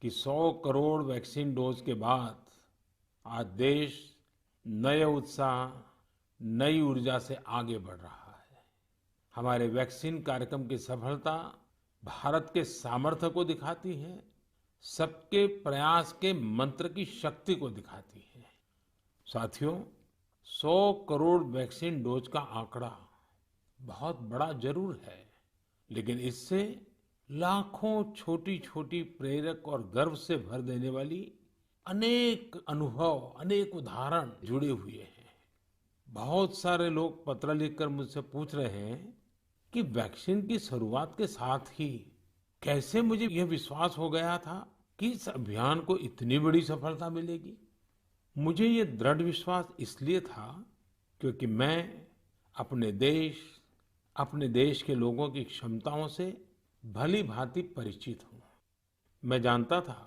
कि 100 crore vaccine dose के बाद आज देश नए उत्साह, नई ऊर्जा से आगे बढ़ रहा है। हमारे वैक्सीन कार्यक्रम की सफलता भारत के सामर्थ्य को दिखाती है, सबके प्रयास के मंत्र की शक्ति को दिखाती है। साथियों, 100 करोड़ वैक्सीन डोज का आंकड़ा बहुत बड़ा जरूर है, लेकिन इससे लाखों छोटी छोटी प्रेरक और गर्व से भर देने वाली अनेक अनुभव, अनेक उदाहरण जुड़े हुए हैं। बहुत सारे लोग पत्र लिखकर मुझसे पूछ रहे हैं कि वैक्सीन की शुरुआत के साथ ही कैसे मुझे यह विश्वास हो गया था कि इस अभियान को इतनी बड़ी सफलता मिलेगी। मुझे ये दृढ़ विश्वास इसलिए था क्योंकि मैं अपने देश, अपने देश के लोगों की क्षमताओं से भली भांति परिचित हूँ। मैं जानता था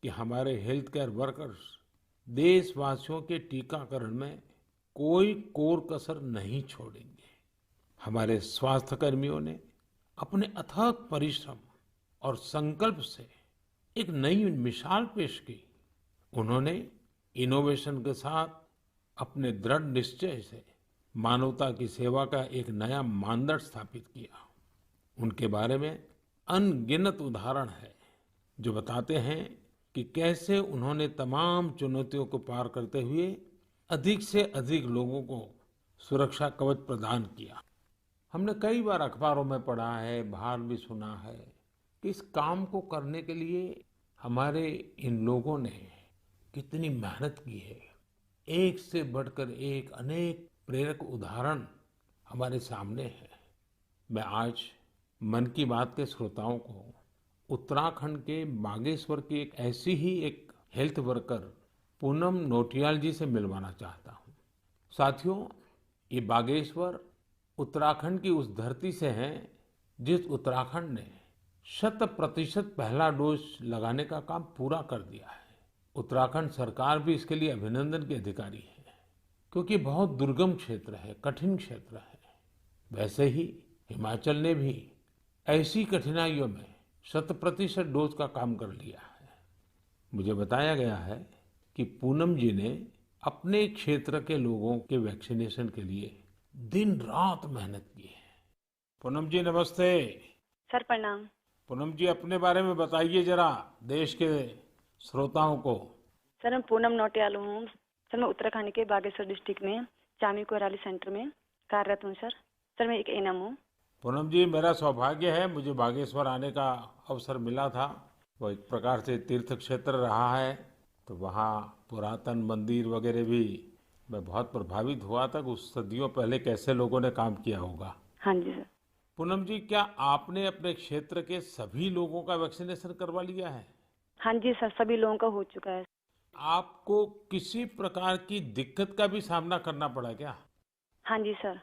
कि हमारे हेल्थ केयर वर्कर्स देशवासियों के टीकाकरण में कोई कोर कसर नहीं छोड़ेंगे। हमारे स्वास्थ्य कर्मियों ने अपने अथक परिश्रम और संकल्प से एक नई मिसाल पेश की। उन्होंने इनोवेशन के साथ अपने दृढ़ निश्चय से मानवता की सेवा का एक नया मानदंड स्थापित किया। उनके बारे में अनगिनत उदाहरण है जो बताते हैं कि कैसे उन्होंने तमाम चुनौतियों को पार करते हुए अधिक से अधिक लोगों को सुरक्षा कवच प्रदान किया। हमने कई बार अखबारों में पढ़ा है, बाहर भी सुना है कि इस काम को करने के लिए हमारे इन लोगों ने कितनी मेहनत की है। एक से बढ़कर एक अनेक प्रेरक उदाहरण हमारे सामने हैं। मैं आज मन की बात के श्रोताओं को उत्तराखंड के बागेश्वर की एक ऐसी ही एक हेल्थ वर्कर पूनम नौटियाल जी से मिलवाना चाहता हूँ। साथियों, ये बागेश्वर उत्तराखंड की उस धरती से है जिस उत्तराखंड ने 100% पहला डोज लगाने का काम पूरा कर दिया है। उत्तराखंड सरकार भी इसके लिए अभिनंदन की अधिकारी है, क्योंकि बहुत दुर्गम क्षेत्र है, कठिन क्षेत्र है। वैसे ही हिमाचल ने भी ऐसी कठिनाइयों में 100% डोज का काम कर लिया है। मुझे बताया गया है कि पूनम जी ने अपने क्षेत्र के लोगों के वैक्सीनेशन के लिए दिन रात मेहनत की है। पूनम जी नमस्ते। सर प्रणाम। पूनम जी, अपने बारे में बताइए जरा देश के श्रोताओं को। सर मैं पूनम नौटियाल हूँ। सर मैं उत्तराखंड के बागेश्वर डिस्ट्रिक्ट में चामी कोराली सेंटर में कार्यरत हूँ। सर मैं एक एएनएम हूँ। पूनम जी, मेरा सौभाग्य है, मुझे बागेश्वर आने का अवसर मिला था। वो एक प्रकार से तीर्थ क्षेत्र रहा है, तो वहाँ पुरातन मंदिर वगैरह भी मैं बहुत प्रभावित हुआ था कि उस सदियों पहले कैसे लोगों ने काम किया होगा। हाँ जी सर। पूनम जी, क्या आपने अपने क्षेत्र के सभी लोगों का वैक्सीनेशन करवा लिया है? हाँ जी सर, सभी लोगों का हो चुका है। आपको किसी प्रकार की दिक्कत का भी सामना करना पड़ा क्या? हाँ जी सर।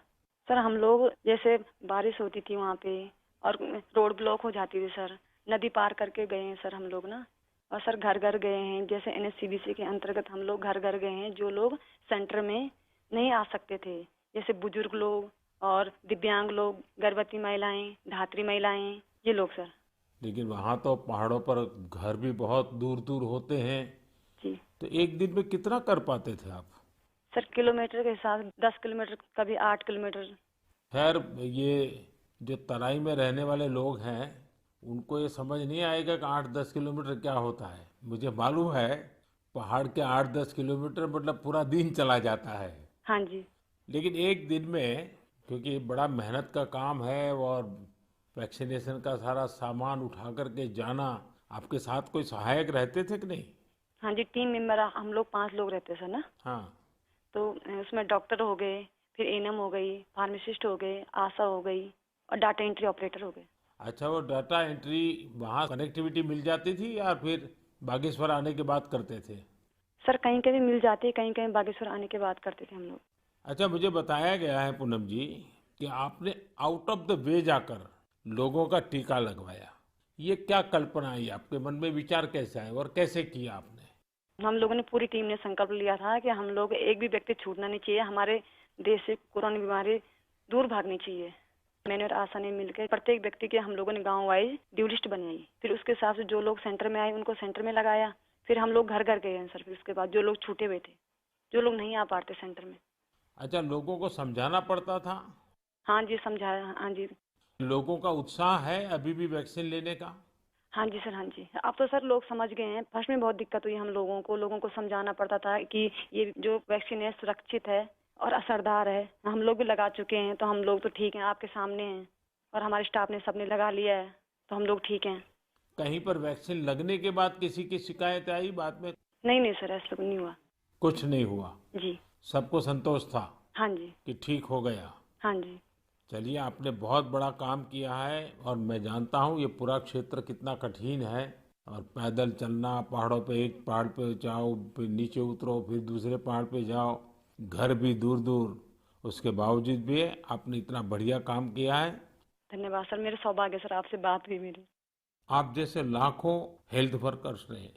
सर हम लोग जैसे बारिश होती थी वहाँ पे और रोड ब्लॉक हो जाती थी सर, नदी पार करके गए हैं सर हम लोग ना। और सर घर घर गए हैं, जैसे एनएचसीवीसी के अंतर्गत हम लोग घर घर गए हैं जो लोग सेंटर में नहीं आ सकते थे, जैसे बुजुर्ग लोग और दिव्यांग लोग, गर्भवती महिलाएं, धात्री महिलाएं, ये लोग सर। लेकिन वहां तो पहाड़ों पर घर भी बहुत दूर दूर होते हैं, जी तो एक दिन में कितना कर पाते थे आप? सर, किलोमीटर के हिसाब 10 किलोमीटर, कभी 8 किलोमीटर। खैर, ये जो तराई में रहने वाले लोग हैं उनको ये समझ नहीं आएगा कि 8-10 किलोमीटर क्या होता है। मुझे मालूम है, पहाड़ के 8-10 किलोमीटर मतलब पूरा दिन चला जाता है। हाँ जी। लेकिन एक दिन में, क्योंकि ये बड़ा मेहनत का काम है और वैक्सीनेशन का सारा सामान उठा करके जाना, आपके साथ कोई सहायक रहते थे कि नहीं? हाँ जी, टीम मेंबर हम लोग 5 लोग रहते हैं सर ना। हाँ। तो उसमें डॉक्टर हो गए, फिर एएनएम हो गई, फार्मासिस्ट हो गए, आशा हो गई और डाटा एंट्री ऑपरेटर हो गए। अच्छा, वो डाटा एंट्री वहाँ कनेक्टिविटी मिल जाती थी या फिर बागेश्वर आने के बाद करते थे? सर कहीं कहीं मिल जाती, कहीं कहीं बागेश्वर आने के बाद करते थे हम लोग। अच्छा, मुझे बताया गया है पूनम जी कि आपने आउट ऑफ द वे जाकर लोगों का टीका लगवाया। ये क्या कल्पना आई आपके मन में, विचार कैसे आए और कैसे किया आपने? हम लोगों ने पूरी टीम ने संकल्प लिया था कि हम लोग एक भी व्यक्ति छूटना नहीं चाहिए, हमारे देश से कोरोना बीमारी दूर भागनी चाहिए। मैंने और आशा ने मिलकर प्रत्येक व्यक्ति के हम लोगों ने गांव वाइज ड्यू लिस्ट बनाई। फिर उसके हिसाब से जो लोग सेंटर में आए उनको सेंटर में लगाया। फिर हम लोग घर घर गए हैं सर। फिर उसके बाद जो लोग छूटे हुए थे, जो लोग नहीं आ पाते सेंटर में। अच्छा, लोगों को समझाना पड़ता था? हाँ जी, समझाया। हाँ जी। लोगों का उत्साह है अभी भी वैक्सीन लेने का? हाँ जी सर, हाँ जी। अब तो सर लोग समझ गए हैं। फर्स्ट में बहुत दिक्कत हुई हम लोगों को समझाना पड़ता था कि ये जो वैक्सीन है सुरक्षित है और असरदार है। हम लोग भी लगा चुके हैं तो हम लोग तो ठीक हैं, आपके सामने हैं। और हमारे स्टाफ ने सबने लगा लिया है तो हम लोग ठीक हैं। कहीं पर वैक्सीन लगने के बाद किसी की शिकायत आई बाद में? नहीं नहीं सर, ऐसा कुछ नहीं हुआ। कुछ नहीं हुआ? जी। सबको संतोष था हाँ जी। कि ठीक हो गया? हाँ जी। चलिए, आपने बहुत बड़ा काम किया है और मैं जानता हूँ ये पूरा क्षेत्र कितना कठिन है। और पैदल चलना, पहाड़ों पे, एक पहाड़ पे जाओ फिर नीचे उतरो फिर दूसरे पहाड़ पे जाओ, घर भी दूर दूर, उसके बावजूद भी आपने इतना बढ़िया काम किया है। धन्यवाद सर, मेरे सौभाग्य सर आपसे बात हुई मेरी। आप जैसे लाखों हेल्थ वर्कर्स ने,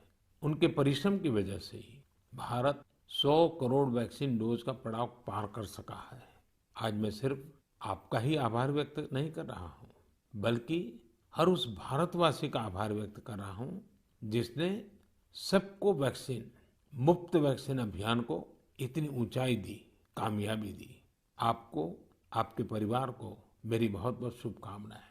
उनके परिश्रम की वजह से ही भारत 100 करोड़ वैक्सीन डोज का पड़ाव पार कर सका है। आज मैं सिर्फ आपका ही आभार व्यक्त नहीं कर रहा हूँ, बल्कि हर उस भारतवासी का आभार व्यक्त कर रहा हूँ जिसने सबको वैक्सीन, मुफ्त वैक्सीन अभियान को इतनी ऊंचाई दी, कामयाबी दी। आपको, आपके परिवार को मेरी बहुत बहुत शुभकामनाएं।